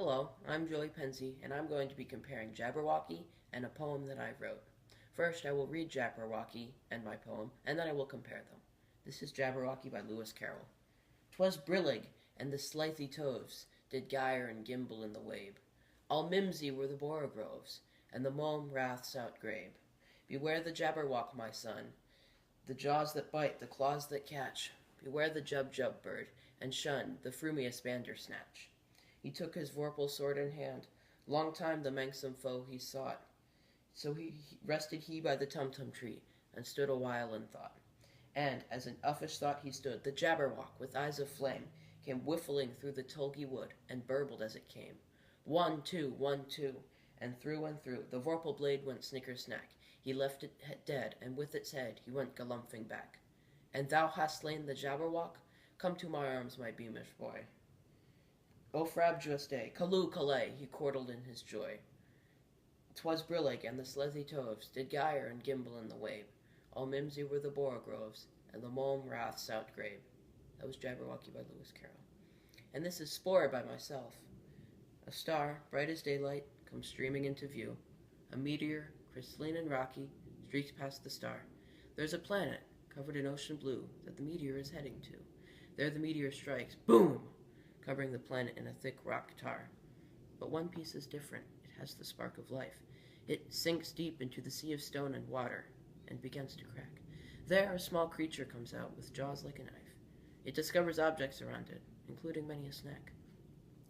Hello, I'm Joey Penzi, and I'm going to be comparing Jabberwocky and a poem that I wrote. First, I will read Jabberwocky and my poem, and then I will compare them. This is Jabberwocky by Lewis Carroll. "'Twas brillig, and the slithy toves did gyre and gimble in the wabe. All mimsy were the borogoves, and the mome raths outgrabe. Beware the Jabberwock, my son, the jaws that bite, the claws that catch. Beware the Jubjub bird, and shun the frumious Bandersnatch. He took his vorpal sword in hand. Long time the manxome foe he sought. So rested he by the Tumtum tree, and stood a while in thought. And, as in uffish thought he stood, the Jabberwock, with eyes of flame, came whiffling through the tulgey wood, and burbled as it came. 1, 2, 1, 2, and through, the vorpal blade went snicker-snack. He left it dead, and with its head he went galumphing back. And thou hast slain the Jabberwock? Come to my arms, my beamish boy. O frabjous day, Callooh, Callay, he chortled in his joy. 'Twas brillig, and the slithy toves did gyre and gimble in the wabe. All mimsy were the borogoves, and the mome raths outgrabe. That was Jabberwocky by Lewis Carroll. And this is Spore by myself. A star, bright as daylight, comes streaming into view. A meteor, crystalline and rocky, streaks past the star. There's a planet, covered in ocean blue, that the meteor is heading to. There the meteor strikes, boom, covering the planet in a thick rock tar. But one piece is different. It has the spark of life. It sinks deep into the sea of stone and water, and begins to crack. There a small creature comes out with jaws like a knife. It discovers objects around it, including many a snack.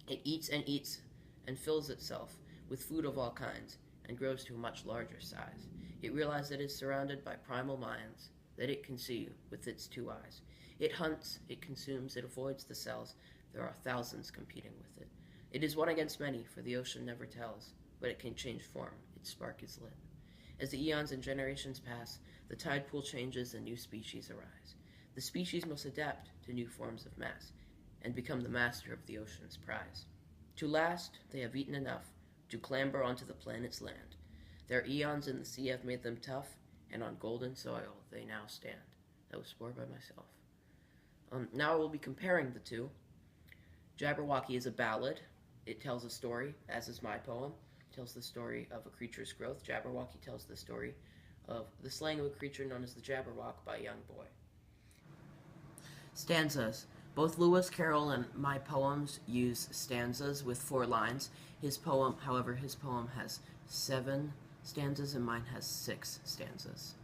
It eats, and fills itself with food of all kinds, and grows to a much larger size. It realizes that it is surrounded by primal minds, that it can see with its 2 eyes. It hunts, it consumes, it avoids the cells. There are thousands competing with it. It is one against many, for the ocean never tells, but it can change form. Its spark is lit. As the eons and generations pass, the tide pool changes and new species arise. The species must adapt to new forms of mass and become the master of the ocean's prize. To last, they have eaten enough to clamber onto the planet's land. Their eons in the sea have made them tough, and on golden soil they now stand. That was Spore by myself. Now I will be comparing the two. Jabberwocky is a ballad. It tells a story, as is my poem. It tells the story of a creature's growth. Jabberwocky tells the story of the slaying of a creature known as the Jabberwock by a young boy. Stanzas. Both Lewis Carroll and my poems use stanzas with 4 lines. His poem has 7 stanzas and mine has 6 stanzas.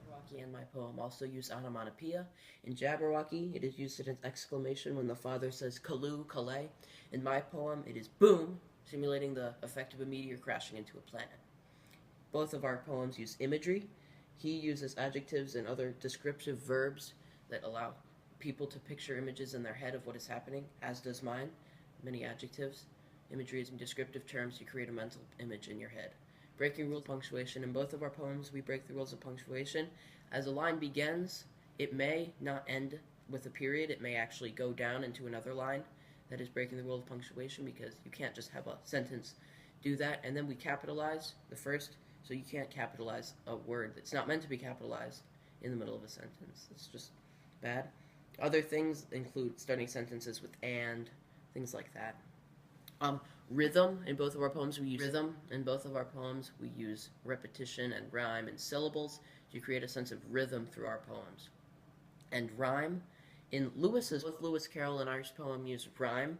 Jabberwocky and my poem also use onomatopoeia. In Jabberwocky, it is used as an exclamation when the father says Callooh, Callay. In my poem, it is boom, simulating the effect of a meteor crashing into a planet. Both of our poems use imagery. He uses adjectives and other descriptive verbs that allow people to picture images in their head of what is happening, as does mine. Many adjectives. Imagery is in descriptive terms to create a mental image in your head. Breaking rules of punctuation. In both of our poems, we break the rules of punctuation. As a line begins, it may not end with a period. It may actually go down into another line. That is breaking the rule of punctuation, because you can't just have a sentence do that. And then we capitalize the first, so you can't capitalize a word that's not meant to be capitalized in the middle of a sentence. It's just bad. Other things include starting sentences with and, things like that. Rhythm. In both of our poems we use rhythm. In both of our poems we use repetition and rhyme and syllables to create a sense of rhythm through our poems. And rhyme. In both Lewis Carroll and I's poem use rhyme.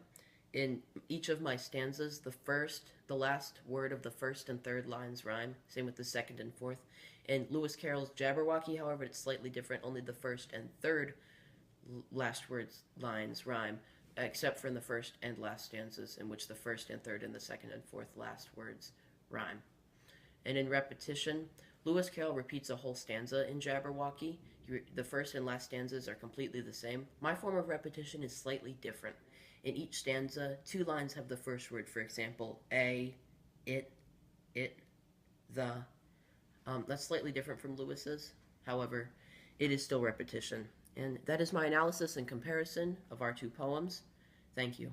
In each of my stanzas, the last word of the first and third lines rhyme. Same with the second and fourth. In Lewis Carroll's Jabberwocky, however, it's slightly different. Only the first and third last lines rhyme, except for in the first and last stanzas, in which the first and third and the second and fourth last words rhyme. And in repetition, Lewis Carroll repeats a whole stanza in Jabberwocky. The first and last stanzas are completely the same. My form of repetition is slightly different. In each stanza, 2 lines have the first word. For example, a, it, the. That's slightly different from Lewis's. However, it is still repetition. And that is my analysis and comparison of our 2 poems. Thank you.